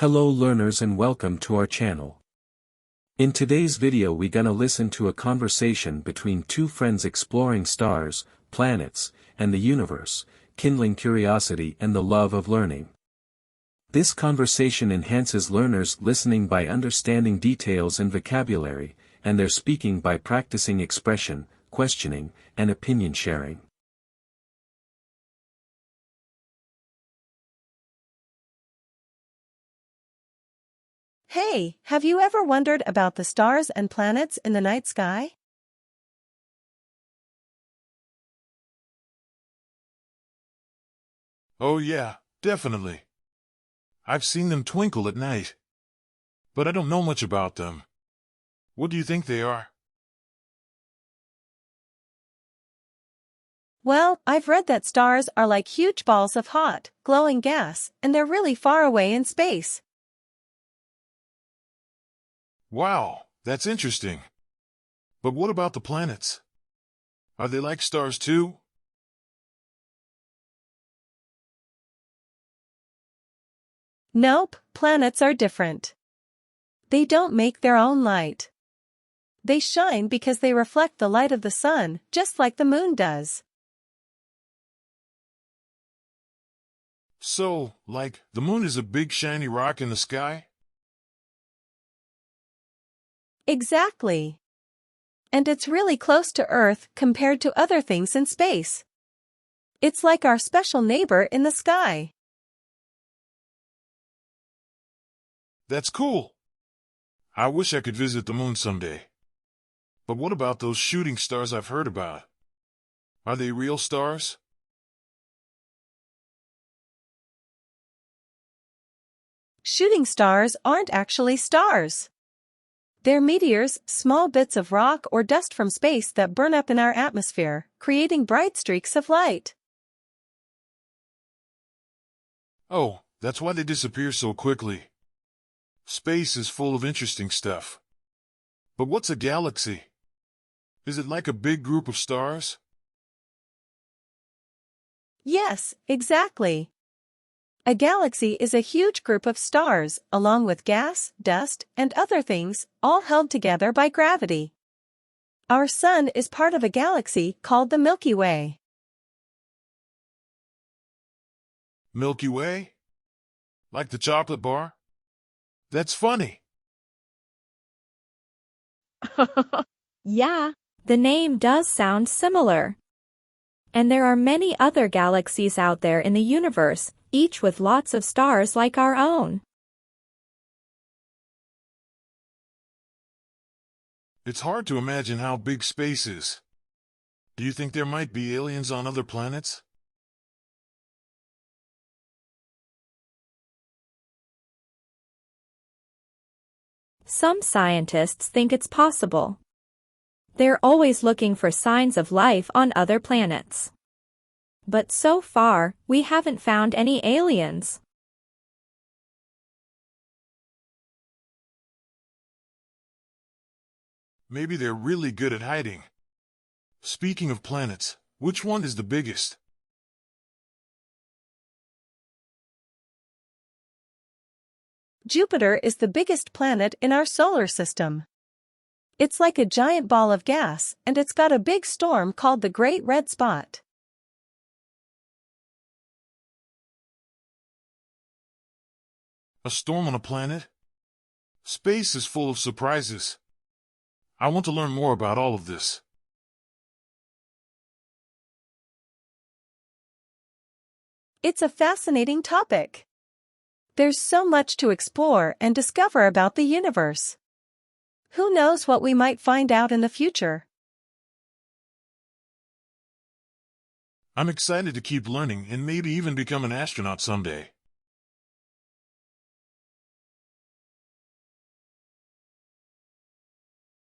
Hello learners and welcome to our channel. In today's video we gonna listen to a conversation between two friends exploring stars, planets, and the universe, kindling curiosity and the love of learning. This conversation enhances learners' listening by understanding details and vocabulary, and their speaking by practicing expression, questioning, and opinion sharing. Hey, have you ever wondered about the stars and planets in the night sky? Oh yeah, definitely. I've seen them twinkle at night. But I don't know much about them. What do you think they are? Well, I've read that stars are like huge balls of hot, glowing gas, and they're really far away in space. Wow, that's interesting. But what about the planets? Are they like stars too? Nope, planets are different. They don't make their own light. They shine because they reflect the light of the sun, just like the moon does. So, like, the moon is a big shiny rock in the sky? Exactly. And it's really close to Earth compared to other things in space. It's like our special neighbor in the sky. That's cool. I wish I could visit the moon someday. But what about those shooting stars I've heard about? Are they real stars? Shooting stars aren't actually stars. They're meteors, small bits of rock or dust from space that burn up in our atmosphere, creating bright streaks of light. Oh, that's why they disappear so quickly. Space is full of interesting stuff. But what's a galaxy? Is it like a big group of stars? Yes, exactly. A galaxy is a huge group of stars, along with gas, dust, and other things, all held together by gravity. Our sun is part of a galaxy called the Milky Way. Milky Way? Like the chocolate bar? That's funny. Yeah, the name does sound similar. And there are many other galaxies out there in the universe, each with lots of stars like our own. It's hard to imagine how big space is. Do you think there might be aliens on other planets? Some scientists think it's possible. They're always looking for signs of life on other planets. But so far, we haven't found any aliens. Maybe they're really good at hiding. Speaking of planets, which one is the biggest? Jupiter is the biggest planet in our solar system. It's like a giant ball of gas, and it's got a big storm called the Great Red Spot. A storm on a planet? Space is full of surprises. I want to learn more about all of this. It's a fascinating topic. There's so much to explore and discover about the universe. Who knows what we might find out in the future? I'm excited to keep learning and maybe even become an astronaut someday.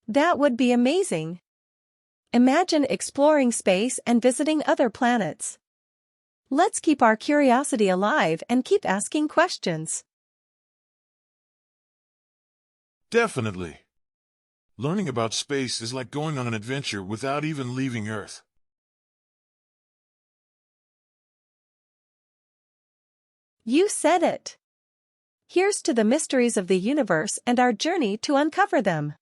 That would be amazing. Imagine exploring space and visiting other planets. Let's keep our curiosity alive and keep asking questions. Definitely. Learning about space is like going on an adventure without even leaving Earth. You said it. Here's to the mysteries of the universe and our journey to uncover them.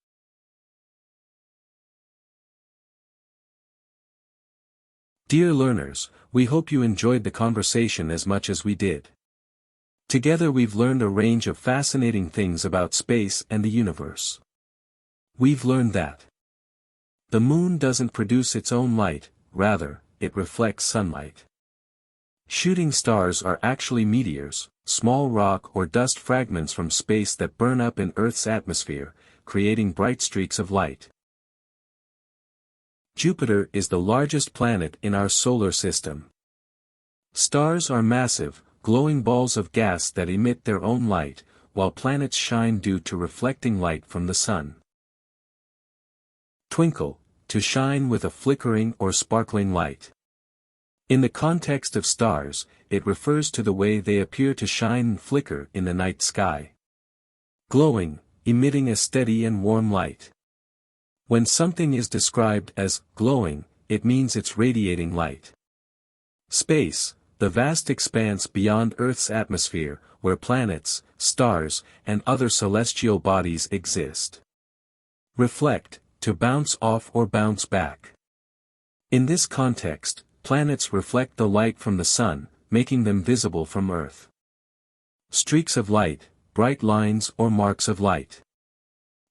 Dear learners, we hope you enjoyed the conversation as much as we did. Together we've learned a range of fascinating things about space and the universe. We've learned that the moon doesn't produce its own light, rather, it reflects sunlight. Shooting stars are actually meteors, small rock or dust fragments from space that burn up in Earth's atmosphere, creating bright streaks of light. Jupiter is the largest planet in our solar system. Stars are massive, glowing balls of gas that emit their own light, while planets shine due to reflecting light from the sun. Twinkle, to shine with a flickering or sparkling light. In the context of stars, it refers to the way they appear to shine and flicker in the night sky. Glowing, emitting a steady and warm light. When something is described as glowing, it means it's radiating light. Space, the vast expanse beyond Earth's atmosphere, where planets, stars, and other celestial bodies exist. Reflect, to bounce off or bounce back. In this context, planets reflect the light from the sun, making them visible from Earth. Streaks of light, bright lines or marks of light.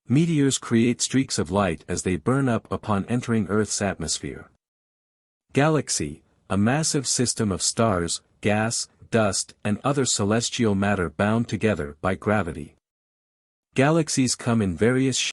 Meteors create streaks of light as they burn up upon entering Earth's atmosphere. Galaxy, a massive system of stars, gas, dust, and other celestial matter bound together by gravity. Galaxies come in various